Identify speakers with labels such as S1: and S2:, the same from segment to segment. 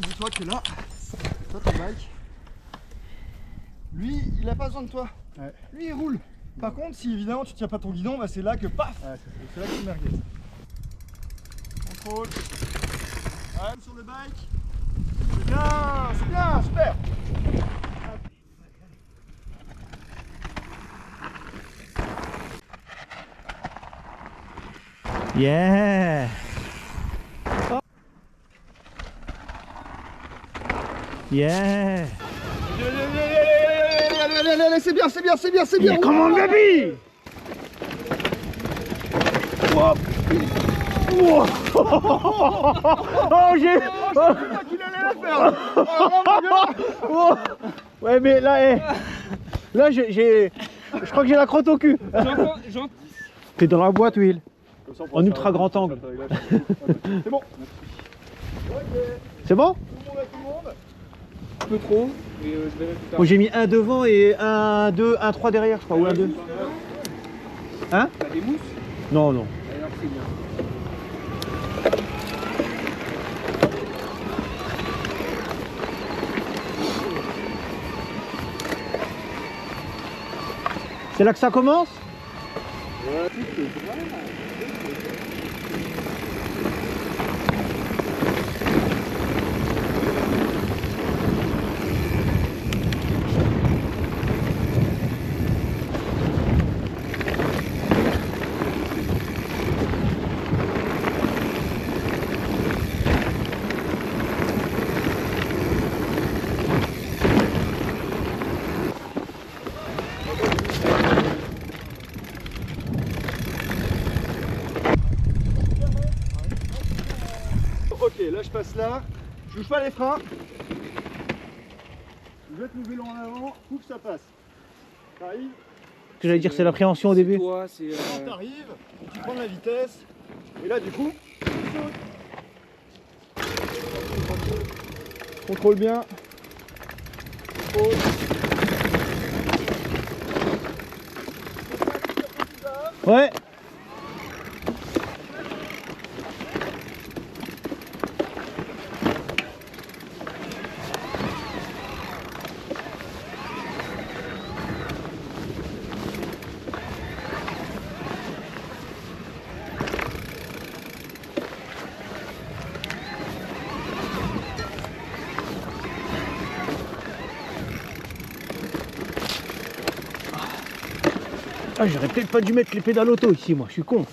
S1: Dis-toi que là, toi ton bike, lui il a pas besoin de toi. Ouais. Lui il roule. Par contre, si évidemment tu tiens pas ton guidon, bah c'est là que paf, ouais, c'est là que tu merguez. Contrôle. Ouais, sur le bike. C'est bien, super.
S2: Yeah. Yeah.
S1: Allez, c'est bien, c'est bien.
S2: Come on baby. Oh, j'ai...
S1: qu'il allait la faire.
S2: Oh. Ouais mais là, là je crois que j'ai la crotte au cul. T'es dans la boîte Will. En ultra grand angle.
S1: C'est bon.
S2: C'est bon?
S3: Un peu trop, mais je verrai plus tard.
S2: Bon, j'ai mis un devant et un 2, un 3 derrière je crois, ou un 2. Hein?
S3: T'as des mousses?
S2: Non, non.
S3: Alors c'est bien.
S2: C'est là que ça commence?
S1: Ok, là je passe là. Je bouge pas les freins. Je vais te le vélo en avant, faut que ça passe. T'arrives.
S2: Ce que j'allais dire, c'est l'appréhension au début.
S3: Toi, c'est.
S1: Quand t'arrives, tu prends de la vitesse. Et là du coup, tu sautes. Contrôle bien. Contrôle.
S2: Ouais. Ah, j'aurais peut-être pas dû mettre les pédales auto ici, moi, je suis con.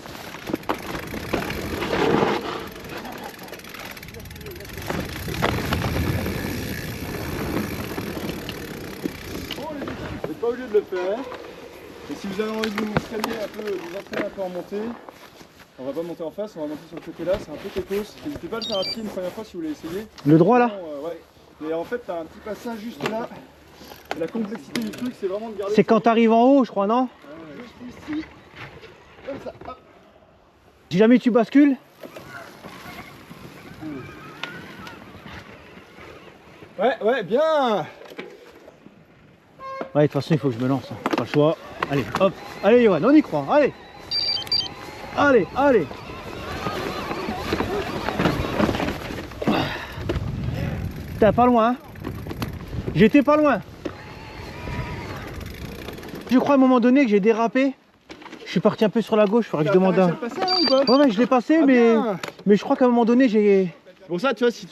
S1: Bon les gars, vous n'êtes pas obligé de le faire. Et si vous avez envie de vous entraîner un peu en montée, on va pas monter en face, on va monter sur le côté là, c'est un peu cocos. N'hésitez pas à le faire à pied une première fois si vous voulez essayer.
S2: Le droit là?
S1: Ouais. Et en fait, t'as un petit passage juste là. Et la complexité du truc, c'est vraiment de garder.
S2: C'est quand t'arrives en haut, je crois, non?
S1: Juste ici, comme ça. Hop.
S2: Si jamais tu bascules?
S1: Ouais, bien.
S2: Ouais, de toute façon, il faut que je me lance. Hein. Pas le choix. Allez, hop. Allez, Yoann, on y croit. Allez. Allez, allez. T'es pas loin, hein? J'étais pas loin. Je crois à un moment donné que j'ai dérapé. Je suis parti un peu sur la gauche, il faudrait que je demande un.
S1: T'as réussi à le passer là ou pas?
S2: Ouais, je l'ai passé,
S1: Ah,
S2: mais
S1: bien.
S2: je crois qu'à un moment donné, j'ai...
S1: Pour ça, tu vois, si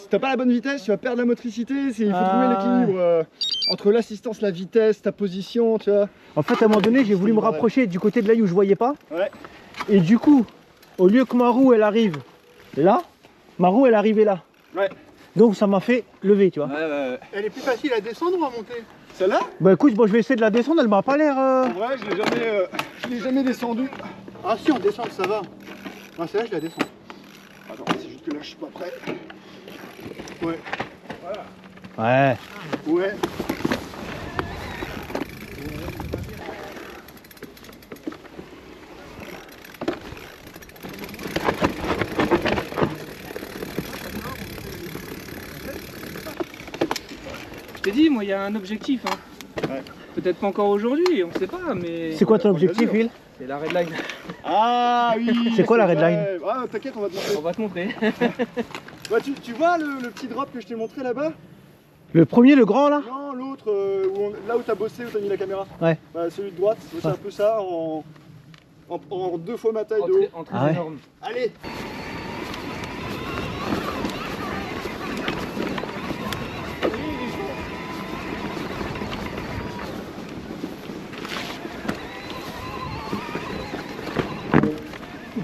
S1: t'as pas la bonne vitesse, tu vas perdre la motricité. Il faut
S2: Ah,
S1: trouver l'équilibre entre l'assistance, la vitesse, ta position, tu vois.
S2: En fait, à un moment donné, j'ai voulu me rapprocher du côté de là où je voyais pas.
S1: Ouais.
S2: Et du coup, au lieu que ma roue, elle arrive là, ma roue, elle arrivait là.
S1: Ouais.
S2: Donc, ça m'a fait lever, tu vois.
S1: Ouais.
S4: Elle est plus facile à descendre ou à monter?
S1: Celle-là?
S2: Bah écoute, bon, je vais essayer de la descendre, elle m'a pas l'air...
S1: En vrai, je l'ai jamais descendu.
S4: Ah si, on descend, ça va. Ah, celle-là, je la descends.
S1: Attends, c'est juste que là, je suis pas prêt. Ouais.
S2: Ouais.
S1: Ouais.
S3: Je t'ai dit, moi, il y a un objectif. Hein.
S1: Ouais.
S3: Peut-être pas encore aujourd'hui, on sait pas, mais.
S2: C'est quoi ton objectif, Will?
S3: C'est la redline.
S1: Ah oui.
S2: C'est quoi la redline?
S1: Ah, t'inquiète, on va te montrer.
S3: On va te montrer.
S1: Bah, tu vois le petit drop que je t'ai montré là-bas?
S2: Le premier, le grand là?
S1: Non, l'autre, là où t'as bossé, où t'as mis la caméra.
S2: Ouais.
S1: Bah, celui de droite, c'est un peu ça en 2 fois ma taille de haut.
S3: En très
S2: Ah ouais.
S3: énorme.
S1: Allez!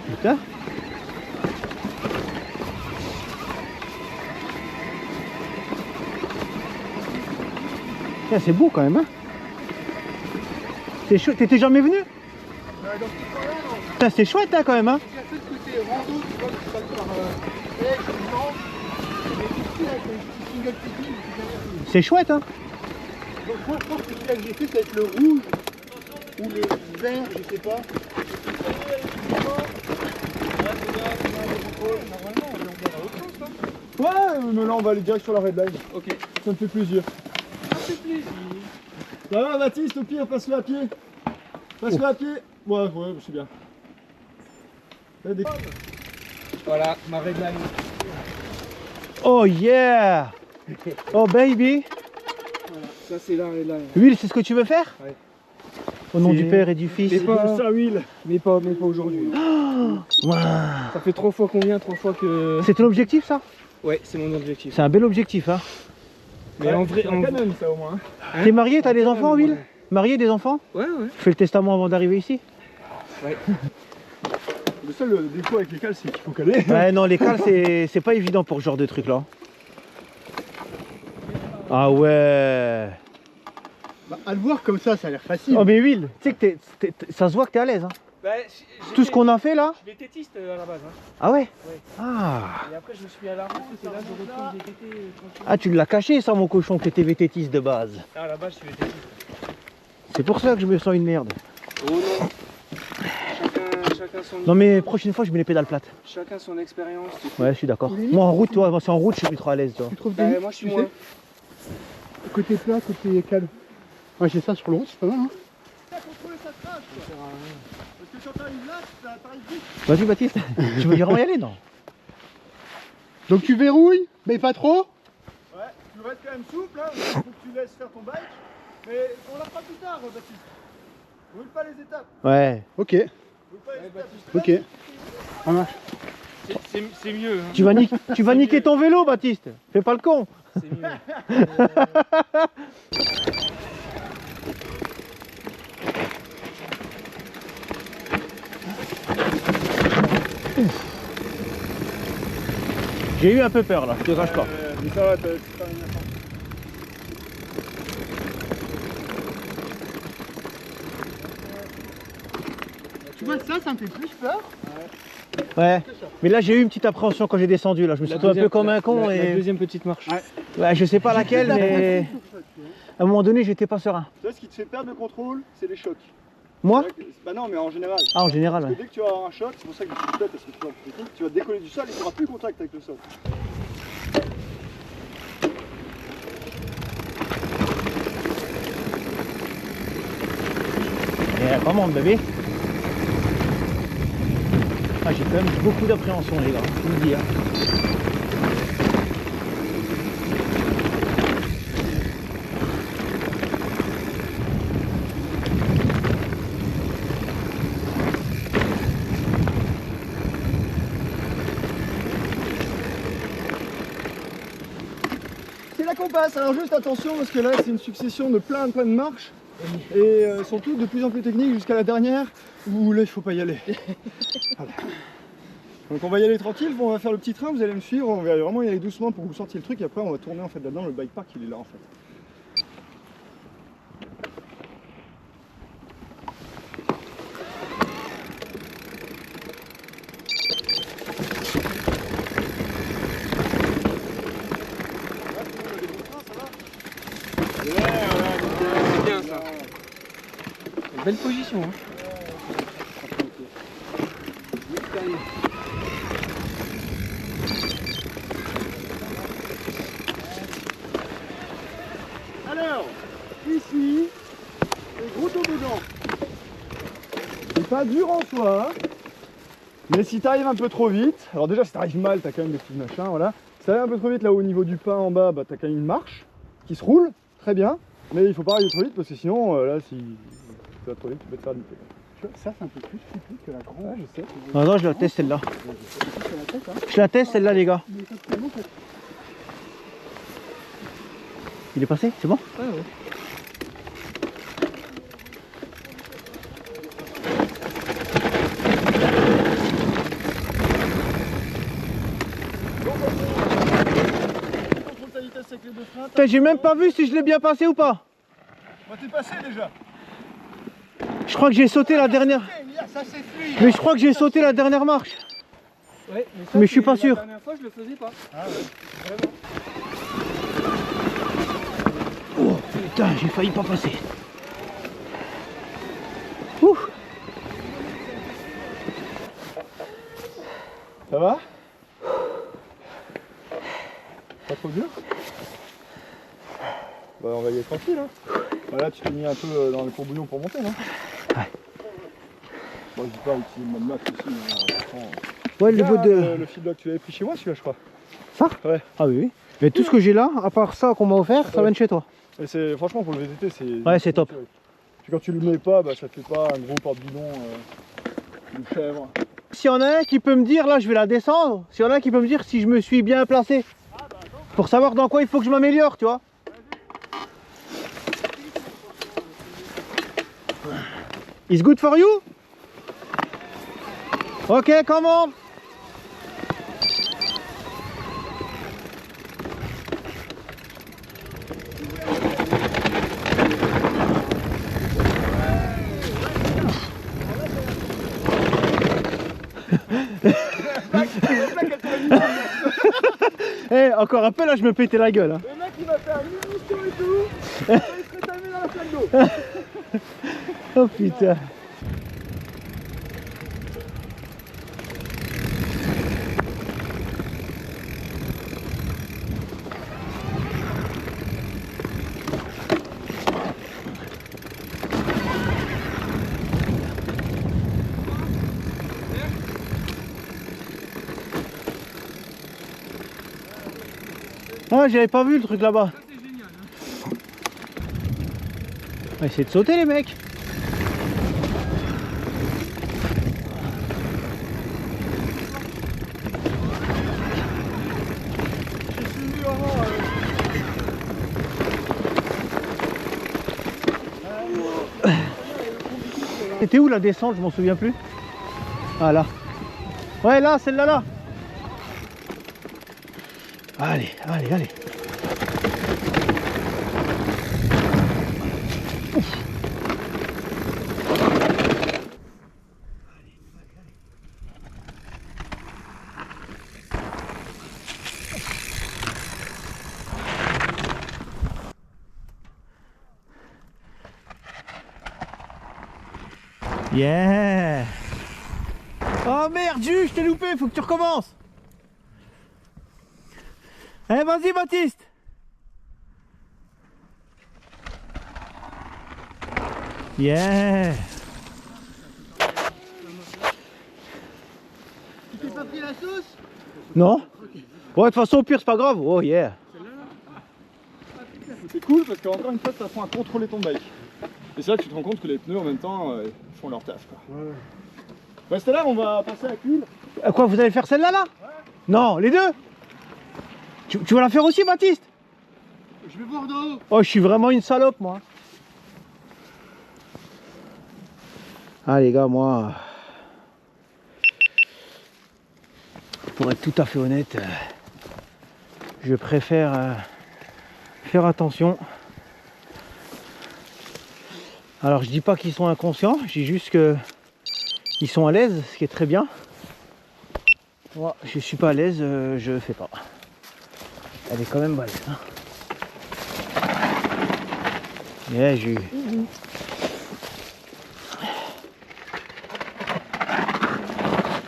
S2: Putain. Tiens, c'est beau quand même, hein. C'est chouette. T'étais jamais venu? Putain, c'est chouette, hein, quand même, hein.
S4: J'ai fait le côté rando, tu vois, tu passes par Aigle, Nantes, mais ici avec le petit single picking,
S2: C'est chouette, hein.
S4: donc moi je pense que celui-là que j'ai fait, ça va être le rouge ou le vert, je sais pas.
S1: Ouais, mais là on va aller direct sur la redline.
S3: Ok.
S1: Ça me fait plaisir.
S3: Ça fait plaisir.
S1: Ça va Baptiste, au pire, passe-le à pied. Passe-le à pied. Ouais, c'est bien. Là, des...
S3: Voilà, ma redline.
S2: Oh yeah. Oh baby.
S3: Ça c'est la redline.
S2: Will, c'est ce que tu veux faire?
S3: Ouais.
S2: Au nom
S3: C'est-
S2: du Père et du Fils.
S3: Mais pas,
S1: ça, Will.
S3: mais pas aujourd'hui.
S2: Ouah.
S3: Ça fait 3 fois qu'on vient, 3 fois que...
S2: C'est ton objectif, ça?
S3: Ouais, c'est mon objectif.
S2: C'est un bel objectif, hein.
S3: Mais en vrai...
S1: C'est un canon, ça au moins.
S2: T'es marié, t'as des enfants, Will? Marié, des enfants?
S3: Ouais, ouais.
S2: Tu fais le testament avant d'arriver ici?
S1: Le seul défaut avec les cales, c'est qu'il faut caler.
S2: Ouais, non, les cales, c'est pas évident pour ce genre de truc là. Ah ouais.
S4: Bah, à le voir comme ça a l'air facile.
S2: Oh, mais Will, tu sais que ça se voit que t'es à l'aise. Hein.
S3: Bah,
S2: Tout ce qu'on a fait là.
S3: Je vais tétiste à la base. Hein.
S2: Ah ouais?
S3: Ouais.
S2: Ah.
S3: Et après je me suis mis à la route et là je retourne des tétés tranquille.
S2: Ah, tu l'as caché ça, mon cochon, que t'étais vététiste de base.
S3: Ah, à la base je suis vététiste.
S2: C'est pour ça que je me sens une merde.
S3: Oh non. Chacun son...
S2: Non, mais prochaine fois, je mets les pédales plates.
S3: Chacun son expérience.
S2: Ouais, je suis d'accord. Moi en route, toi, c'est en route, je suis plus trop à l'aise, toi.
S4: Tu trouves
S3: Bah,
S4: des
S3: moi je suis
S4: tu
S3: moins.
S4: sais côté plat, côté calme. Ouais, j'ai ça sur le route, c'est pas mal, hein.
S1: T'as contrôlé sa trace, quoi. Parce que quand t'arrives là, ça t'arrive vite.
S2: Vas-y, Baptiste, tu veux vraiment y aller, non?
S4: Donc tu verrouilles, mais pas trop.
S1: Ouais, tu restes quand même souple, hein. Faut que tu laisses faire ton bike. Mais on la fera plus tard, Baptiste. Brûle pas les étapes.
S2: Ouais.
S4: Ok,
S1: Brûle pas les étapes.
S4: ok. Ça marche.
S3: C'est mieux. Hein.
S2: Tu vas niquer ton vélo, Baptiste. Fais pas le con.
S3: C'est mieux.
S2: J'ai eu un peu peur là, je te cache pas.
S1: Mais ça va, t'as une attente.
S4: Tu vois, ça me fait plus peur.
S2: Ouais. Mais là, j'ai eu une petite appréhension quand j'ai descendu. Là, je me suis trouvé un peu comme un con
S3: La
S2: et.
S3: deuxième petite marche.
S4: Ouais.
S2: Ouais, je sais pas laquelle, mais à un moment donné, j'étais pas serein.
S1: Tu vois, ce qui te fait perdre le contrôle, c'est les chocs.
S2: Moi?
S1: Bah non, mais en général.
S2: Ah, en général,
S1: Parce que
S2: ouais.
S1: dès que tu vas avoir un choc, c'est pour ça que les cyclettes, elles sont toujours plus techniques, tu vas décoller du sol et tu n'auras plus contact avec le sol.
S2: Et comment, bébé? Ah, j'ai quand même beaucoup d'appréhension, les gars, je vous le dis. Hein.
S1: C'est là qu'on passe, alors juste attention parce que là c'est une succession de plein de marches et sont toutes de plus en plus techniques jusqu'à la dernière où là il faut pas y aller. Voilà. Donc on va y aller tranquille, on va faire le petit train, vous allez me suivre, on va vraiment y aller doucement pour que vous sortiez le truc et après on va tourner en fait là-dedans, le bike park il est là en fait.
S3: C'est bien ça. Belle position. Hein.
S1: Alors, ici, le gros toboggan. C'est pas dur en soi, hein, mais si t'arrives un peu trop vite, alors déjà si t'arrives mal, t'as quand même des petits machins, voilà. ça va un peu trop vite là au niveau du pain en bas, bah t'as quand même une marche qui se roule, très bien. Mais il faut pas aller trop vite parce que sinon, là, si tu vas trop vite, tu peux te faire niquer.
S4: Ça, c'est un peu plus flippé que la grande.
S1: Ouais, je sais.
S2: Non, non, je la teste celle-là. Je la teste celle-là, les gars. Il est passé, c'est bon?
S3: Ouais, ouais.
S2: Putain, j'ai même pas vu si je l'ai bien passé ou pas.
S1: Bah t'es passé déjà.
S2: Je crois que j'ai sauté la dernière.
S4: Ça, c'est fluide.
S2: Mais je crois que j'ai sauté la dernière marche.
S3: Ouais, ça,
S2: Mais je suis pas
S3: la
S2: sûr.
S3: dernière fois, je le faisais pas.
S2: Oh putain, j'ai failli pas passer. Ouh.
S1: Ça va? Pas trop dur? Bah on va y aller tranquille hein. Bah, là tu t'es mis un peu dans le courbouillon pour monter non?
S2: Ouais.
S1: Bon je dis pas utiliser le mode max aussi mais
S2: Ouais, le bout de.
S1: le fil tu l'avais pris chez moi celui-là je crois.
S2: Ça?
S1: Ouais.
S2: Ah oui, oui. Mais tout ce que j'ai là, à part ça qu'on m'a offert, ça vient de chez toi.
S1: Et c'est franchement pour le VTT c'est.
S2: Ouais, c'est top.
S1: Puis quand tu le mets pas, bah ça te fait pas un gros porte-bidon de chèvre.
S2: S'il y en a un qui peut me dire, là je vais la descendre, s'il y en a un qui peut me dire si je me suis bien placé. Pour savoir dans quoi il faut que je m'améliore, tu vois. It's good for you? Ok, come on. Eh, encore un peu là, je me pétais la gueule. Hein.
S1: Le mec il va faire une émission et tout, il se fait dans la flaque d'eau.
S2: Oh putain. Ah, j'avais pas vu le truc là-bas.
S3: Ça, c'est génial. Hein.
S2: On va essayer de sauter les mecs. C'était où la descente? Je m'en souviens plus. Ah là. Ouais là, celle-là là. Allez, allez, allez. Yeah. Oh merde, Jus, je t'ai loupé, faut que tu recommences. Eh, vas-y Baptiste. Yeah.
S4: Tu t'es pas pris la sauce?
S2: Non. Ouais, de toute façon, au pire, c'est pas grave. Oh yeah.
S1: C'est cool parce qu'encore une fois, ça apprend à contrôler ton bike. Et c'est là que tu te rends compte que les pneus en même temps font leur taf. Quoi. Ouais. Restez là, on va passer à la cuile.
S2: Quoi, vous allez faire celle-là là? Ouais. Non, les deux. Tu vas la faire aussi, Baptiste?
S4: Je vais voir d'en haut.
S2: Oh, je suis vraiment une salope, moi. Ah, les gars, moi... Pour être tout à fait honnête, je préfère faire attention. Alors, je dis pas qu'ils sont inconscients, je dis juste que ils sont à l'aise, ce qui est très bien. Moi, je suis pas à l'aise, je fais pas. Elle est quand même balèze. Hein. Yeah, j'ai eu.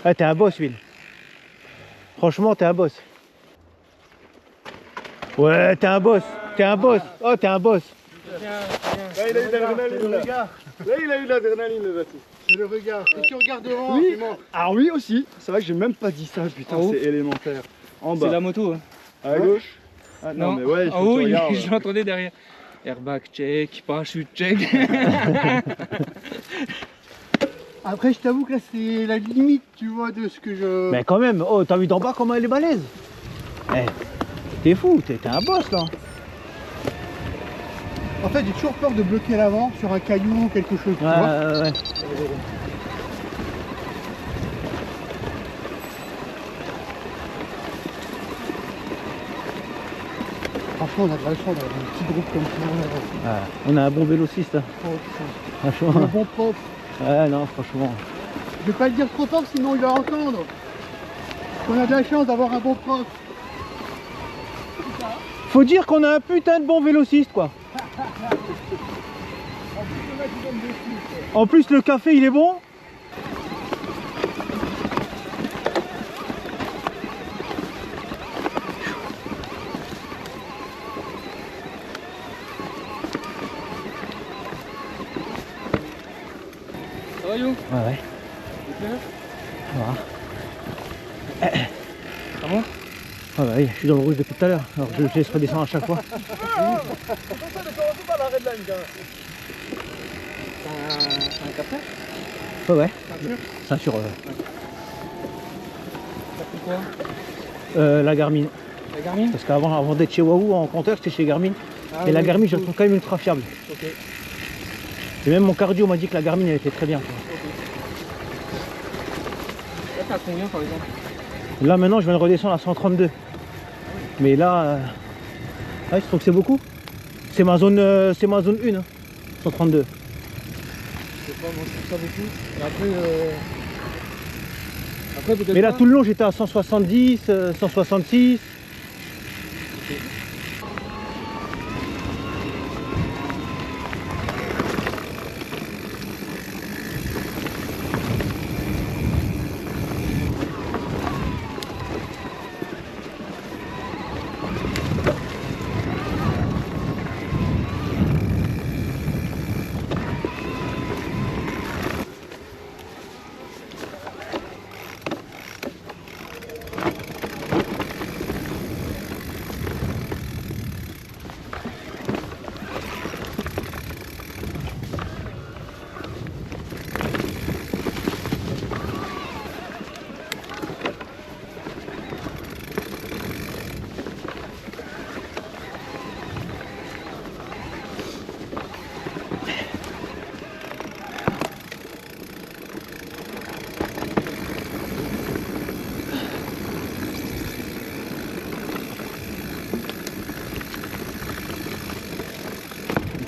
S2: Ah, t'es un boss, Will. Franchement, t'es un boss. Ouais, t'es un boss. T'es un boss. Oh, t'es un boss.
S1: Là, il a eu l'adrénaline. Là, il a eu l'adrénaline, le Baptiste.
S4: C'est le regard. Si tu regardes devant,
S1: oui.
S4: c'est mort.
S1: Alors oui aussi, c'est vrai que j'ai même pas dit ça, putain,
S3: En haut.
S1: c'est élémentaire. En bas.
S3: C'est la moto. Hein.
S1: À la gauche. Ah non, mais ouais, il faut
S3: en
S1: que
S3: haut,
S1: tu regardes.
S3: je l'entendais derrière. Airbag check, parachute check.
S4: Après, je t'avoue que là, c'est la limite, tu vois, de ce que je...
S2: Mais quand même, oh, t'as vu d'en bas comment elle est balèze? Eh, t'es fou, t'es un boss là.
S4: En fait, j'ai toujours peur de bloquer l'avant sur un caillou ou quelque chose, tu vois.
S2: Ouais.
S4: Franchement, on a de la chance d'avoir un petit groupe comme ça.
S2: Ah, on a un bon vélociste, hein.
S4: Oh, putain. Un
S2: Franchement.
S4: bon prof.
S2: Ouais, non, franchement.
S4: Je vais pas le dire trop fort, sinon il va entendre. On a de la chance d'avoir un bon prof.
S2: Faut dire qu'on a un putain de bon vélociste, quoi. En plus, le café, il est bon.
S3: Ça va, Yo?
S2: Ouais.
S3: Ah bon?
S2: Ah bah oui, je suis dans le rouge depuis tout à l'heure. Alors je laisse redescendre à chaque fois.
S3: Un capteur?
S2: Ouais.
S3: Ceinture?
S2: Ceinture.
S3: T'as pris quoi?
S2: La Garmin.
S3: La Garmin?
S2: Parce qu'avant d'être chez Wahoo en compteur, j'étais chez Garmin. Et la Garmin, je la trouve quand même ultra fiable.
S3: Ok.
S2: Et même mon cardio m'a dit que la Garmin, elle était très bien. Quoi.
S3: Là, t'as combien par exemple?
S2: Là maintenant, je viens de redescendre à 132. Mais là, ouais, je trouve que c'est beaucoup. C'est ma zone 1, hein, 132.
S3: Je sais pas, moi je trouve ça beaucoup. Et après peut-être.
S2: Mais là,
S3: pas.
S2: tout le long, j'étais à 170, 166.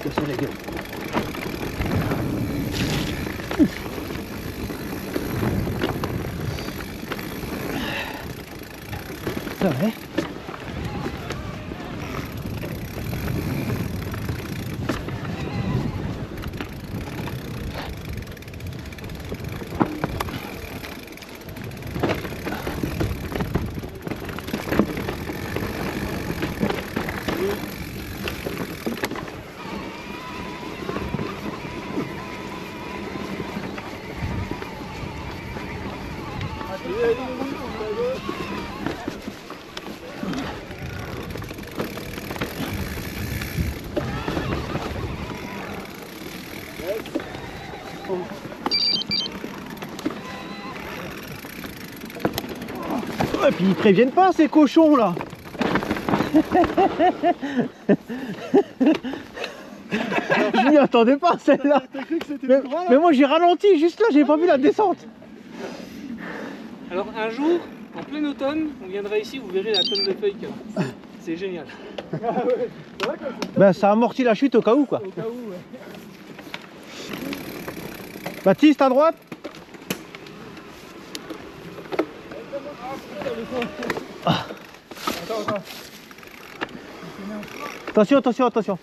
S2: Casser la gueule. Ça va, hein? Et puis ils préviennent pas ces cochons là. Je m'y attendais pas celle-là.
S4: T'as cru que c'était
S2: Mais,
S4: plus grand là?
S2: mais moi j'ai ralenti juste là, j'ai pas vu la descente.
S3: Alors un jour, en plein automne, on viendra ici, vous verrez la tonne de feuilles qu'il y a. C'est génial.
S2: Ben ça amortit la chute au cas où quoi.
S3: Au cas où, ouais.
S2: Baptiste à droite. Attention, attention, attention.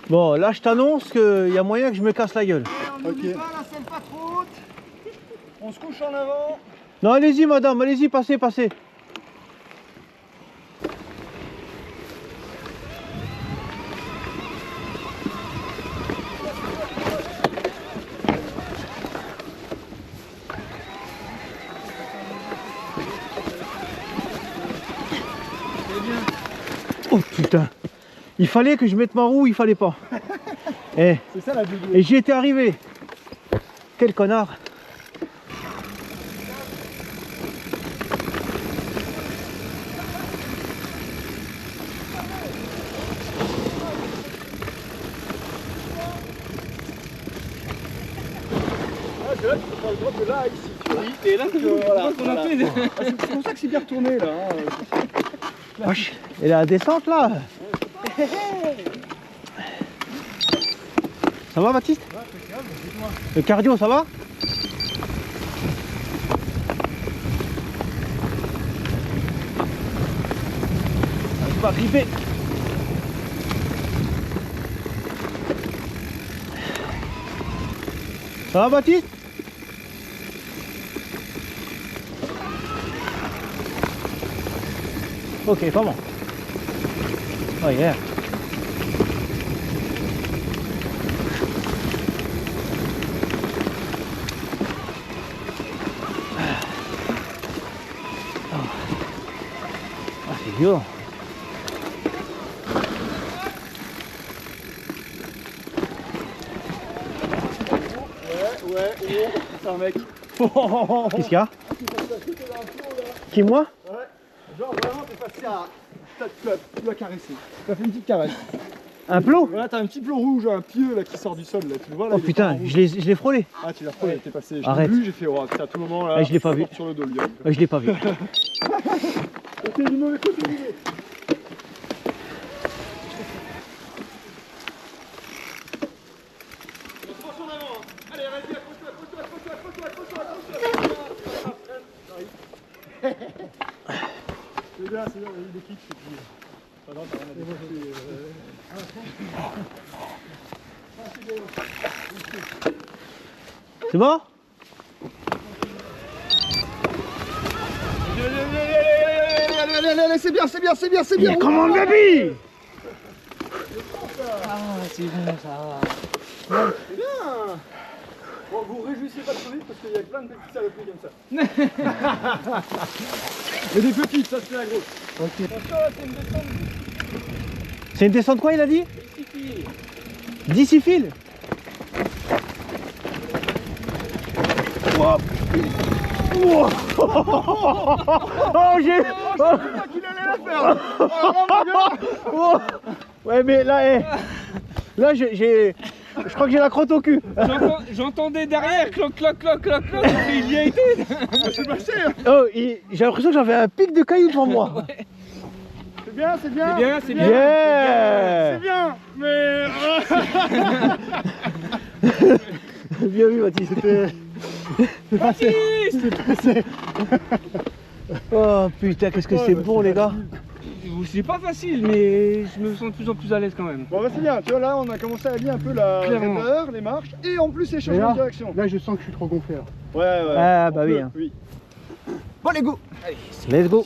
S2: Bon, là je t'annonce qu'il y a moyen que je me casse la gueule.
S4: On n'oublie pas la selle pas trop haute.
S1: On se couche en avant.
S2: Non, allez-y madame, allez-y, passez, passez. putain. Il fallait que je mette ma roue, il fallait pas. Et
S1: C'est ça la double.
S2: j'y étais arrivé. Quel connard.
S1: Ah, c'est là que tu peux faire le drop de là à ici. Tu vois.
S3: Oui, et là,
S1: Voilà,
S3: qu'on a
S1: voilà.
S3: fait.
S1: Ah, c'est pour ça que c'est bien retourné là. Hein.
S2: Wesh. Et la descente là. Ça va Baptiste? Le cardio ça va? Je vais gripper. Ça va Baptiste? Ok, pas bon. Oh yeah. Ah, c'est violent.
S1: Ouais, c'est un mec.
S2: Qu'est-ce qu'il y a? Qui, moi?
S1: Ouais. Genre vraiment t'es passé à. Tu l'as caressé. Tu as fait une petite caresse.
S2: Un plot?
S1: Voilà, t'as un petit plot rouge, un pieu là qui sort du sol là, tu le vois là.
S2: Oh
S1: il est
S2: putain,
S1: pas en rouge.
S2: je l'ai frôlé.
S1: Ah tu l'as frôlé, t'es passé. Je l'ai
S2: Arrête.
S1: vu, j'ai fait oh putain à tout moment là.
S2: Ah, je l'ai pas vu.
S1: porte sur le dos le gars.
S2: Je l'ai pas vu.
S1: C'était du mauvais côté du nez. Attention en avant, hein. Allez vas-y, c'est bien, il y a eu des kicks, c'est plus. Pas grave, on a des
S2: C'est bon?
S1: Allez, c'est bien, c'est bien.
S2: Come on baby!
S3: Ah, c'est bon ça.
S1: C'est bien. Bon, vous réjouissez pas trop vite parce qu'il y a plein de petites saloperies comme ça. Mais des petites, ça c'est la grosse.
S2: Ok.
S1: Attention, là, c'est une descente.
S2: C'est une descente quoi il a dit?
S3: Ici.
S2: 10 fils. Oh, oh, oh j'ai... Oh.
S1: Qu'il allait la faire. Oh, mon gars.
S2: Oh. Ouais mais là, là je crois que j'ai la crotte au cul.
S3: J'entendais derrière, cloc, cloc, cloc, cloc, cloc, mais il y a été.
S1: C'est passé. Hein.
S2: Oh, j'ai l'impression que j'avais un pic de cailloux devant moi.
S1: C'est bien, c'est bien.
S3: C'est bien, c'est bien.
S2: Yeah.
S1: C'est bien, mais.
S2: Bien vu Baptiste, c'est passé. C'est passé. Oh putain, qu'est-ce que c'est bon les gars.
S3: C'est pas facile, mais je me sens de plus en plus à l'aise quand même.
S1: Bon, bah c'est bien. Tu vois, là, on a commencé à allier un peu la
S3: Clairement.
S1: raideur, les marches, et en plus les
S4: Et
S1: changements
S4: là,
S1: de direction.
S4: là, je sens que je suis trop gonflé. Là.
S1: Ouais.
S2: Ah, bah
S1: On
S2: oui,
S1: peut,
S2: hein.
S1: Oui.
S2: Bon les go. Let's go.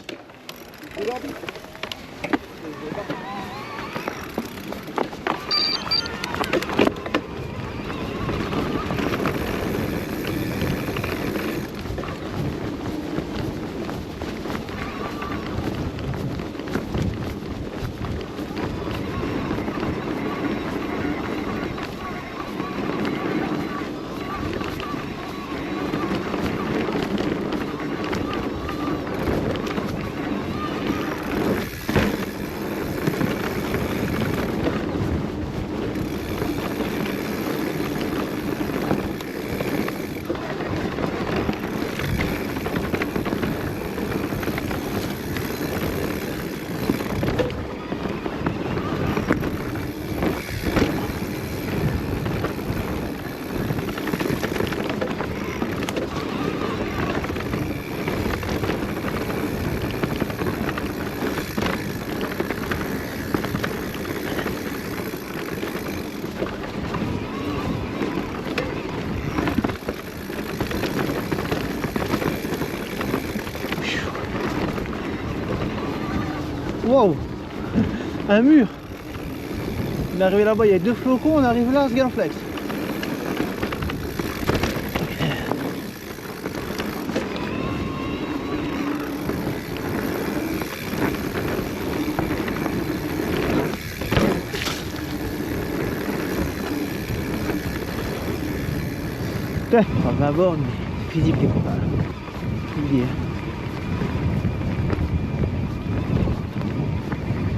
S2: Wow, un mur. On est arrivé là-bas, il y a 2 flocons, on arrive là, ce Galflex. Ouais, enfin 20 bornes, mais physique les copains. Je vous le dis. Hein.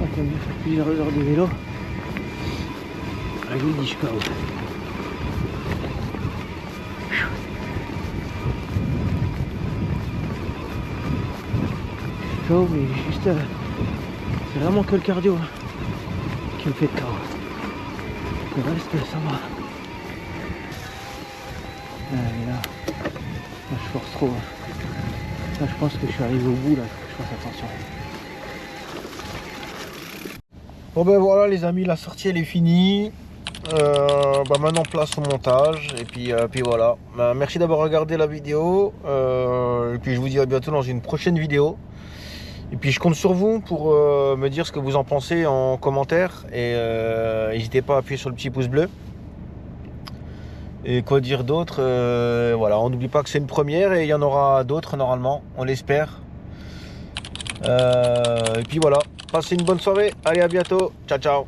S2: On peut faire plusieurs heures de vélo. Je vous le dis, je suis KO. KO, mais juste c'est vraiment que le cardio hein, qui me fait KO. Le reste ça va. Allez, là je force trop. Là je pense que je suis arrivé au bout là, faut que je fasse attention.
S4: Bon ben voilà les amis, la sortie elle est finie. Maintenant place au montage et puis voilà. Merci d'avoir regardé la vidéo et puis je vous dis à bientôt dans une prochaine vidéo. Et puis je compte sur vous pour me dire ce que vous en pensez en commentaire et n'hésitez pas à appuyer sur le petit pouce bleu. Et quoi dire d'autre, voilà, on n'oublie pas que c'est une première et il y en aura d'autres normalement, on l'espère. Et puis voilà, passez une bonne soirée, allez à bientôt, ciao ciao.